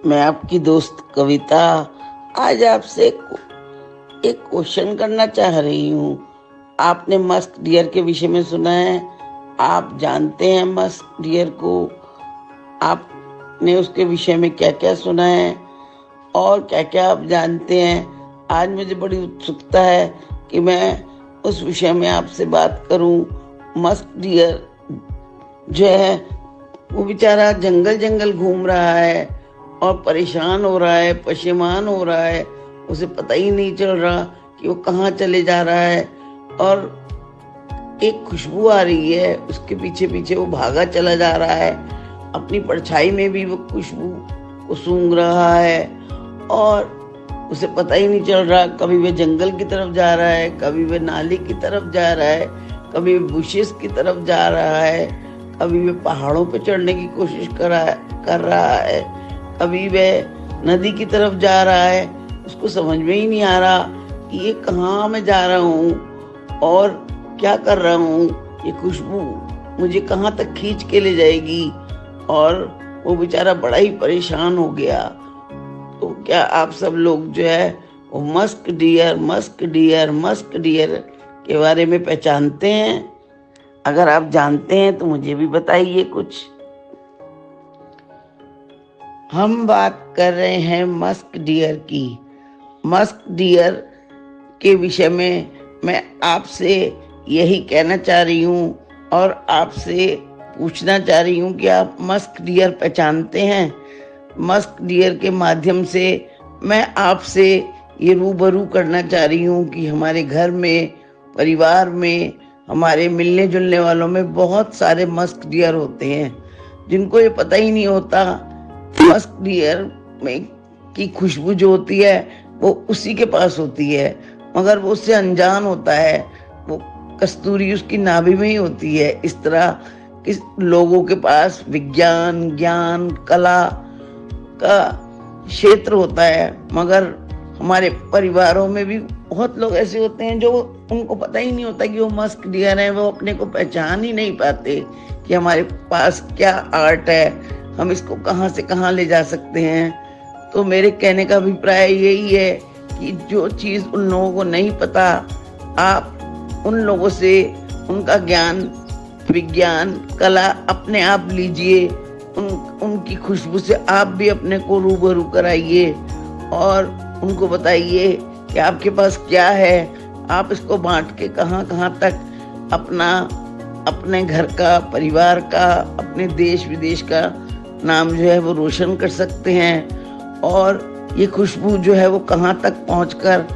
मैं आपकी दोस्त कविता आज आपसे एक क्वेश्चन करना चाह रही हूँ। आपने मस्क डियर के विषय में सुना है? आप जानते हैं मस्क डियर को? आपने उसके विषय में क्या क्या सुना है और क्या क्या आप जानते हैं? आज मुझे बड़ी उत्सुकता है कि मैं उस विषय में आपसे बात करूं। मस्क डियर जो है वो बेचारा जंगल जंगल घूम रहा है और परेशान हो रहा है, परेशान हो रहा है। उसे पता ही नहीं चल रहा कि वो कहाँ चले जा रहा है। और एक खुशबू आ रही है, उसके पीछे पीछे वो भागा चला जा रहा है। अपनी परछाई में भी वो खुशबू को सूंघ रहा है और उसे पता ही नहीं चल रहा, कभी वह जंगल की तरफ जा रहा है, कभी वह नाली की तरफ जा रहा है, कभी वह बुशेस की तरफ जा रहा है, कभी वह पहाड़ों पे चढ़ने की कोशिश कर रहा है, कभी वह नदी की तरफ जा रहा है। उसको समझ में ही नहीं आ रहा कि ये कहाँ मैं जा रहा हूँ और क्या कर रहा हूँ। ये खुशबू मुझे कहाँ तक खींच के ले जाएगी। और वो बेचारा बड़ा ही परेशान हो गया। तो क्या आप सब लोग जो है वो मस्क डियर के बारे में पहचानते हैं? अगर आप जानते हैं तो मुझे भी बताइए कुछ। हम बात कर रहे हैं मस्क डियर की। मस्क डियर के विषय में मैं आपसे यही कहना चाह रही हूँ और आपसे पूछना चाह रही हूँ कि आप मस्क डियर पहचानते हैं? मस्क डियर के माध्यम से मैं आपसे ये रूबरू करना चाह रही हूँ कि हमारे घर में, परिवार में, हमारे मिलने जुलने वालों में बहुत सारे मस्क डियर होते हैं जिनको ये पता ही नहीं होता। मस्क डियर में की खुशबू जो होती है वो उसी के पास होती है, मगर वो उससे अनजान होता है। वो कस्तूरी उसकी नाभि में ही होती है। इस तरह किस लोगों के पास विज्ञान, ज्ञान, कला का क्षेत्र होता है, मगर हमारे परिवारों में भी बहुत लोग ऐसे होते हैं जो उनको पता ही नहीं होता कि वो मस्क डियर है। वो अपने को पहचान ही नहीं पाते कि हमारे पास क्या आर्ट है, हम इसको कहाँ से कहाँ ले जा सकते हैं। तो मेरे कहने का अभिप्राय यही है कि जो चीज़ उन लोगों को नहीं पता, आप उन लोगों से उनका ज्ञान, विज्ञान, कला अपने आप लीजिए। उनकी खुशबू से आप भी अपने को रूबरू कराइए और उनको बताइए कि आपके पास क्या है। आप इसको बांट के कहाँ कहाँ तक अपने घर का, परिवार का, अपने देश विदेश का नाम जो है वो रोशन कर सकते हैं। और ये खुशबू जो है वो कहाँ तक पहुंचकर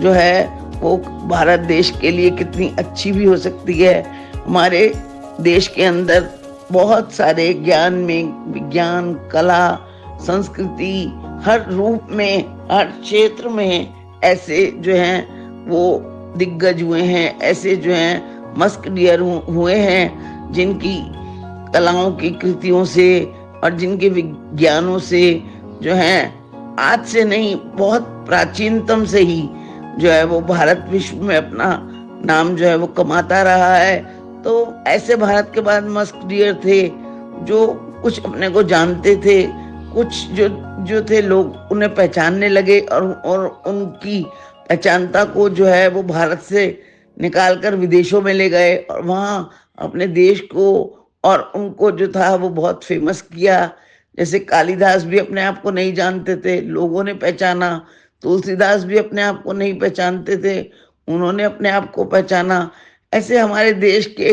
जो है वो भारत देश के लिए कितनी अच्छी भी हो सकती है। हमारे देश के अंदर बहुत सारे ज्ञान में, विज्ञान, कला, संस्कृति, हर रूप में, हर क्षेत्र में ऐसे जो हैं वो दिग्गज हुए हैं, ऐसे जो हैं मस्क डियर हुए हैं जिनकी कलाओं की कृतियों से और जिनके विज्ञानों से जो है आज से नहीं, बहुत प्राचीनतम से ही जो है वो भारत विश्व में अपना नाम जो है वो कमाता रहा है। तो ऐसे भारत के बाद मस्क डियर थे जो कुछ अपने को जानते थे, कुछ जो थे लोग उन्हें पहचानने लगे और उनकी पहचानता को जो है वो भारत से निकाल कर विदेशों में ले गए और वहाँ अपने देश को और उनको जो था वो बहुत फेमस किया। जैसे कालिदास भी अपने आप को नहीं जानते थे, लोगों ने पहचाना। तुलसीदास भी अपने आप को नहीं पहचानते थे, उन्होंने अपने आप को पहचाना। ऐसे हमारे देश के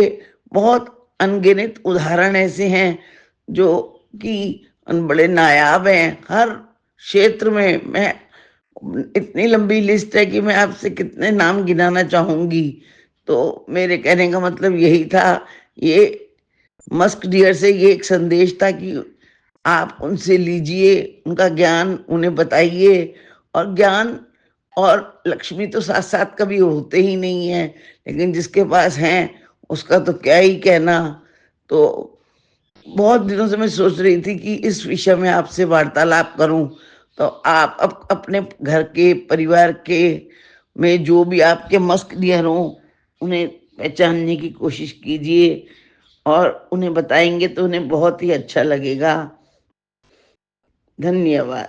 बहुत अनगिनत उदाहरण ऐसे हैं जो कि बड़े नायाब हैं हर क्षेत्र में। मैं इतनी लंबी लिस्ट है कि मैं आपसे कितने नाम गिनाना चाहूंगी। तो मेरे कहने का मतलब यही था। ये मस्क डियर से ये एक संदेश था कि आप उनसे लीजिए, उनका ज्ञान उन्हें बताइए। और ज्ञान और लक्ष्मी तो साथ साथ कभी होते ही नहीं है, लेकिन जिसके पास हैं उसका तो क्या ही कहना। तो बहुत दिनों से मैं सोच रही थी कि इस विषय में आपसे वार्तालाप करूं। तो आप अपने घर के, परिवार के में जो भी आपके मस्क डियर हों उन्हें पहचानने की कोशिश कीजिए और उन्हें बताएंगे तो उन्हें बहुत ही अच्छा लगेगा। धन्यवाद।